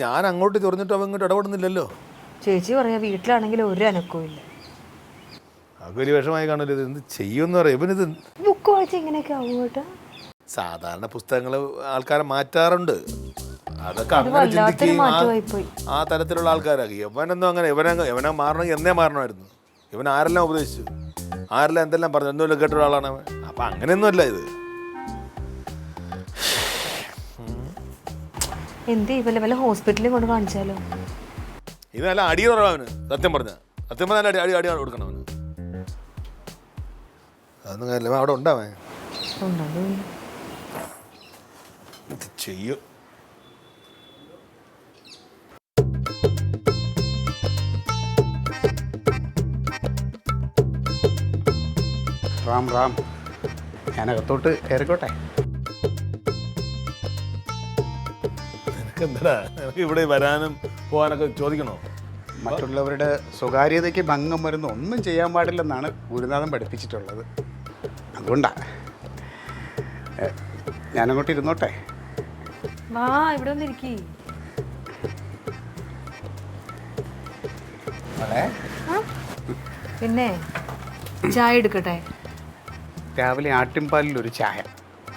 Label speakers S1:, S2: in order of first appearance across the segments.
S1: ഞാൻ അങ്ങോട്ട് ചൊറിഞ്ഞിട്ട് അവൻ ഇങ്ങോട്ട് ഇടപെടുന്നില്ലല്ലോ.
S2: ചേച്ചി പറയാ വീട്ടിലാണെങ്കിൽ ഒരു അനക്കവും ഇല്ല.
S1: അത് വലിയ വിഷമായി കാണല്ലോ. ഇത് എന്ത് ചെയ്യുമെന്ന് പറയാം. ഇവനിത്
S2: ബുക്ക് വായിച്ച് ഇങ്ങനെയൊക്കെ ആവും കേട്ടോ.
S1: സാധാരണ പുസ്തകങ്ങൾ ആൾക്കാരെ മാറ്റാറുണ്ട്. അതൊക്കെ അങ്ങനെ
S2: വല്ലാത്തൊരു
S1: ചിന്തിക്കുകയും
S2: മാറ്റമായിപ്പോയി.
S1: ആ തരത്തിലുള്ള ആൾക്കാരാക്കി. യവനൊന്നും അങ്ങനെ യവനെ മാറണമെങ്കിൽ എന്നേ മാറണമായിരുന്നു. ഇവൻ ആരെല്ലാം ഉപദേശിച്ചു, ആരെല്ലാം എന്തെല്ലാം പറഞ്ഞു, എന്തെങ്കിലും കേട്ട ഒരാളാണ് അവൻ. അപ്പം അങ്ങനെയൊന്നും അല്ല ഇത്.
S2: എന്ത് വല്ല ഹോസ്പിറ്റലിൽ കൊണ്ട് കാണിച്ചാലോ?
S1: ഇത് നല്ല അടി കുറവാണ് സത്യം പറഞ്ഞ. സത്യം പറഞ്ഞാൽ അടി അടി കൊടുക്കണം അവന്. അതൊന്നും കാര്യമില്ല. അവിടെ ഉണ്ടാവേ ഇത് ചെയ്യും.
S3: റാം റാം, ഞാനകത്തോട്ട് കയറിക്കോട്ടെ?
S1: നിനക്ക് എന്താ, നിനക്ക് ഇവിടെ വരാനും പോകാനൊക്കെ ചോദിക്കണോ?
S3: മറ്റുള്ളവരുടെ സ്വകാര്യതയ്ക്ക് ഭംഗം വരുന്ന ഒന്നും ചെയ്യാൻ പാടില്ലെന്നാണ് ഗുരുനാഥൻ പഠിപ്പിച്ചിട്ടുള്ളത്. അതുകൊണ്ടാണ് ഞാനങ്ങോട്ട് ഇരുന്നോട്ടെ?
S2: വാ, ഇവിടെ വന്നിരിക്കേ. പിന്നെ ചായ എടുക്കട്ടെ?
S3: രാവിലെ ആട്ടിൻപാലിലൊരു ചായ,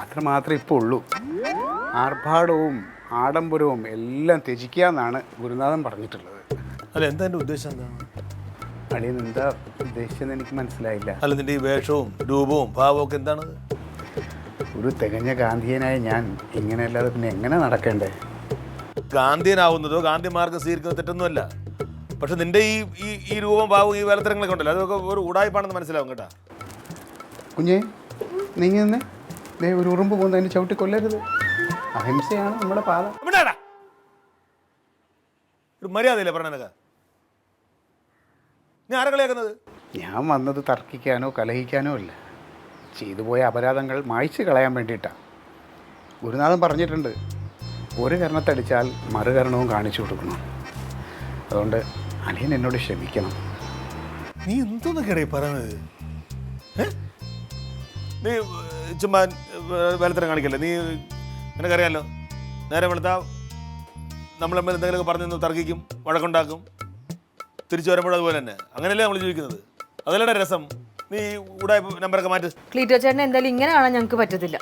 S3: അത്ര മാത്രമേ ഇപ്പോൾ ഉള്ളൂ. ആർഭാടവും ആഡംബരവും എല്ലാം ത്യജിക്കാന്നാണ് ഗുരുനാഥൻ പറഞ്ഞിട്ടുള്ളത്.
S1: അല്ല, എന്താ എൻ്റെ ഉദ്ദേശം? എന്താണ്
S3: അളിയൻ എന്താ ഉദ്ദേശിച്ചെന്ന് എനിക്ക് മനസ്സിലായില്ല.
S1: അല്ല, നിൻ്റെ ഈ വേഷവും രൂപവും ഭാവവും ഒക്കെ എന്താണ്?
S3: ഒരു തികഞ്ഞ ഗാന്ധിയനായ ഞാൻ ഇങ്ങനെയല്ലാതെ പിന്നെ എങ്ങനെ നടക്കേണ്ടേ?
S1: ഗാന്ധിയനാവുന്നതോ ഗാന്ധി മാർഗം സ്വീകരിക്കുന്നത് തെറ്റൊന്നുമല്ല. പക്ഷെ നിന്റെ ഈ രൂപം ഭാവവും ഈ വേലത്തരങ്ങളൊക്കെ ഉണ്ടല്ലോ, അതൊക്കെ ഒരു ഉടായ്പാണെന്ന് മനസ്സിലാവും കേട്ടാ.
S3: കുഞ്ഞേ, നീങ്ങി നിന്നേ. ദേ ഒരു ഉറുമ്പ് പോകുന്ന അതിന് ചവിട്ടി കൊല്ലരുത്. അഹിംസയാണ് നമ്മുടെ പാത.
S1: മര്യാദയില്ലേ പറഞ്ഞനൊക്കെ? നീ ആരെ കളിയാക്കുന്നത്?
S3: ഞാൻ വന്നത് തർക്കിക്കാനോ കലഹിക്കാനോ അല്ല, ചെയ്തു പോയ അപരാധങ്ങൾ മായ്ച്ചു കളയാൻ വേണ്ടിയിട്ടാണ്. ഗുരുനാഥൻ പറഞ്ഞിട്ടുണ്ട്, ഒരു കരണത്തടിച്ചാൽ മറുകരണവും കാണിച്ചു കൊടുക്കണം. അതുകൊണ്ട് അളിയൻ എന്നോട് ക്ഷമിക്കണം.
S1: നീ എന്തോന്നൊക്കെയാ പറയുന്നത്? നീ ചുമ്മാ വേലത്തരം കാണിക്കല്ലേ. നീ നിനക്കറിയാലോ, നേരെ വെളുത്താ നമ്മൾ തമ്മിൽ എന്തെങ്കിലുമൊക്കെ പറഞ്ഞു തർക്കിക്കും, വഴക്കുണ്ടാക്കും. തിരിച്ചു വരുമ്പോഴും അതുപോലെ തന്നെ. അങ്ങനെയല്ലേ നമ്മൾ ജീവിക്കുന്നത്? അതല്ലേ രസം. നീ ഉടായ നമ്പറൊക്കെ മാറ്റി.
S2: ക്ലീറ്റോ ചേട്ടൻ എന്തായാലും ഇങ്ങനെ കാണാൻ ഞങ്ങൾക്ക് പറ്റത്തില്ല.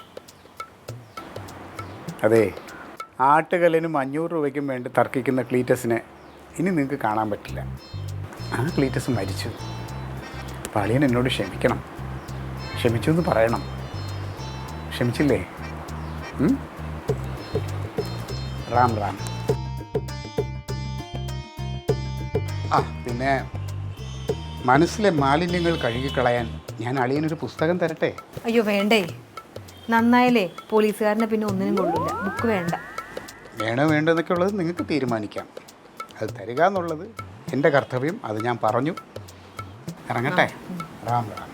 S3: അതെ, ആട്ടുകല്ലിനും 500 രൂപയ്ക്കും വേണ്ടി തർക്കിക്കുന്ന ക്ലീറ്റസിനെ ഇനി നിങ്ങൾക്ക് കാണാൻ പറ്റില്ല. ആ ക്ലീറ്റസ് മരിച്ചു. അപ്പോൾ അളിയൻ എന്നോട് ക്ഷമിക്കണം. ക്ഷമിച്ചു എന്ന് പറയണം. ക്ഷമിച്ചില്ലേ? റാം റാം. പിന്നെ മനസ്സിലെ മാലിന്യങ്ങൾ കഴുകിക്കളയാൻ ഞാൻ അളിയനൊരു പുസ്തകം തരട്ടെ?
S2: അയ്യോ വേണ്ടേ, നന്നായാലേ പോലീസുകാരനെ പിന്നെ ഒന്നിനും കൊള്ളില്ല. ബുക്ക് വേണ്ട.
S3: വേണോ വേണ്ടെന്നൊക്കെ ഉള്ളത് നിങ്ങൾക്ക് തീരുമാനിക്കാം. അത് തരിക എന്നുള്ളത് എൻ്റെ കർത്തവ്യം. അത് ഞാൻ പറഞ്ഞു. ഇറങ്ങട്ടെ? റാം റാം.